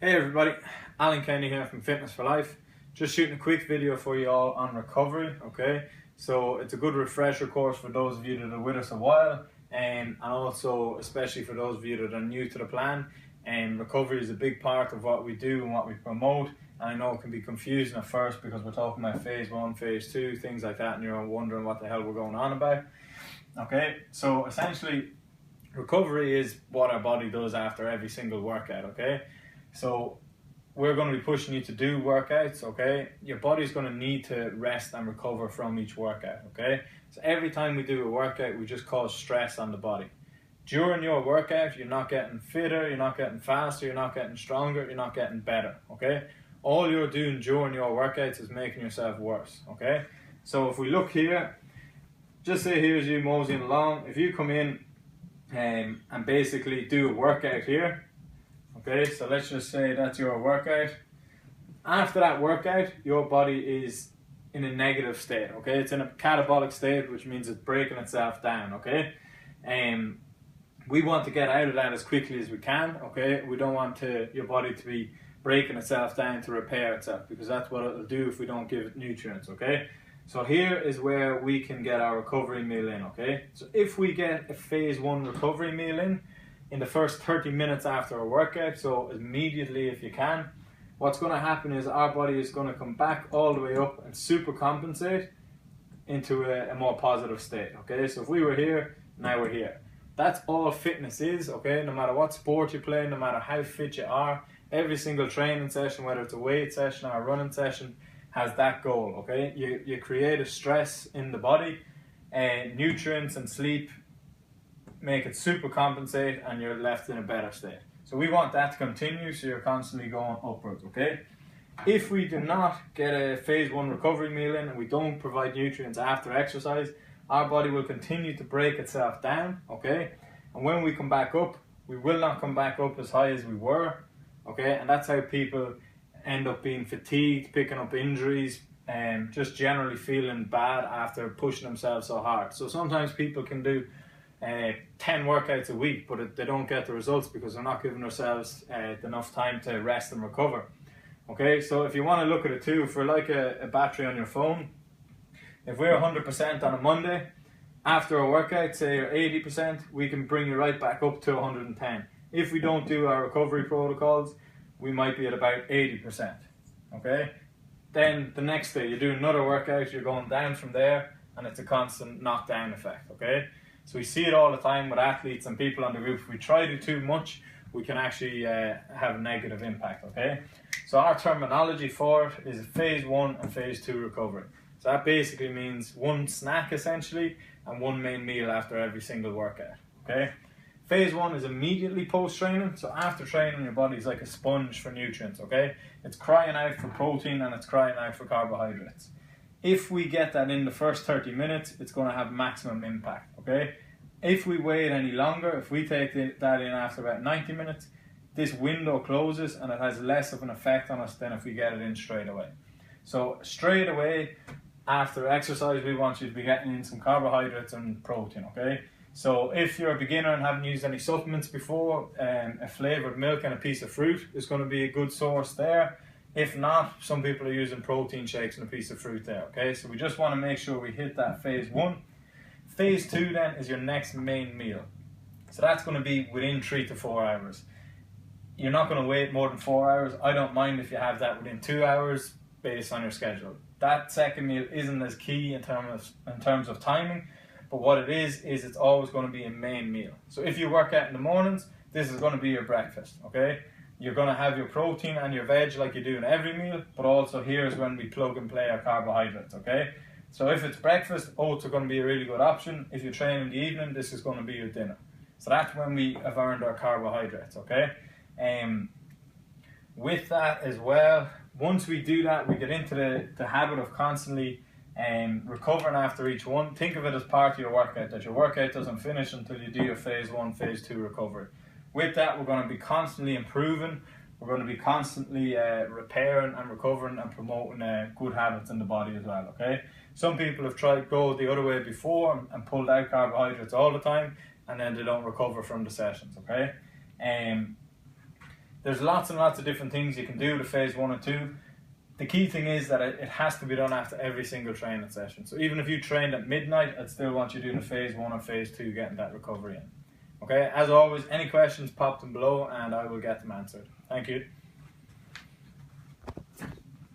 Hey everybody, Alan Kenny here from Fitness for Life. Just shooting a quick video for you all on recovery, okay? So it's a good refresher course for those of you that are with us a while, and also especially for those of you that are new to the plan. Recovery is a big part of what we do and what we promote. And I know it can be confusing at first because we're talking about phase 1, phase 2, things like that, and you're wondering what the hell we're going on about. Okay, so essentially recovery is what our body does after every single workout, okay? So we're going to be pushing you to do workouts, okay? Your body's going to need to rest and recover from each workout, okay? So every time we do a workout, we just cause stress on the body. During your workout, you're not getting fitter, you're not getting faster, you're not getting stronger, you're not getting better, okay? All you're doing during your workouts is making yourself worse, okay? So if we look here, just say here's you moseying along. If you come in and basically do a workout here, okay, so let's just say that's your workout. After that workout, your body is in a negative state, okay? It's in a catabolic state, which means it's breaking itself down, okay? We want to get out of that as quickly as we can, okay? We don't want your body to be breaking itself down to repair itself, because that's what it'll do if we don't give it nutrients, okay? So here is where we can get our recovery meal in, okay? So if we get a phase 1 recovery meal in the first 30 minutes after a workout, so immediately if you can, what's going to happen is our body is going to come back all the way up and super compensate into a more positive state, okay? So if we were here, now we're here. That's all fitness is, okay? No matter what sport you play, no matter how fit you are, every single training session, whether it's a weight session or a running session, has that goal, okay? You create a stress in the body, and nutrients and sleep make it super compensate, and you're left in a better state. So we want that to continue, so you're constantly going upwards, okay? If we do not get a phase 1 recovery meal in and we don't provide nutrients after exercise, our body will continue to break itself down, okay? And when we come back up, we will not come back up as high as we were, okay? And that's how people end up being fatigued, picking up injuries, and just generally feeling bad after pushing themselves so hard. So sometimes people can do 10 workouts a week, but they don't get the results because they're not giving themselves enough time to rest and recover. Okay, so if you want to look at it too, for like a battery on your phone, if we're 100% on a Monday, after a workout, say you're 80%, we can bring you right back up to 110. If we don't do our recovery protocols, we might be at about 80%, okay? Then the next day you do another workout, you're going down from there, and it's a constant knockdown effect, okay? So we see it all the time with athletes and people on the group. If we try to do too much, we can actually have a negative impact, okay? So our terminology for it is phase 1 and phase 2 recovery. So that basically means one snack essentially and one main meal after every single workout, okay? Phase 1 is immediately post-training. So after training, your body's like a sponge for nutrients, okay? It's crying out for protein and it's crying out for carbohydrates. If we get that in the first 30 minutes, it's going to have maximum impact, okay? If we wait any longer, if we take that in after about 90 minutes, this window closes and it has less of an effect on us than if we get it in straight away. So straight away, after exercise, we want you to be getting in some carbohydrates and protein, okay? So if you're a beginner and haven't used any supplements before, a flavored milk and a piece of fruit is going to be a good source there. If not, some people are using protein shakes and a piece of fruit there, okay? So we just want to make sure we hit that phase 1. Phase 2 then is your next main meal. So that's going to be within 3 to 4 hours. You're not going to wait more than 4 hours. I don't mind if you have that within 2 hours based on your schedule. That second meal isn't as key in terms of timing, but what it is it's always going to be a main meal. So if you work out in the mornings, this is going to be your breakfast, okay? You're going to have your protein and your veg like you do in every meal, but also here's when we plug and play our carbohydrates, okay? So if it's breakfast, oats are going to be a really good option. If you train in the evening, this is going to be your dinner. So that's when we have earned our carbohydrates, okay? With that as well, once we do that, we get into the habit of constantly recovering after each one. Think of it as part of your workout, that your workout doesn't finish until you do your phase 1, phase 2 recovery. With that, we're going to be constantly improving. We're going to be constantly repairing and recovering and promoting good habits in the body as well, okay? Some people have tried go the other way before and pulled out carbohydrates all the time, and then they don't recover from the sessions, okay? there's lots and lots of different things you can do to phase 1 and 2. The key thing is that it has to be done after every single training session. So even if you trained at midnight, I'd still want you doing a phase 1 or phase 2, getting that recovery in. Okay, as always, any questions, pop them below and I will get them answered. Thank you.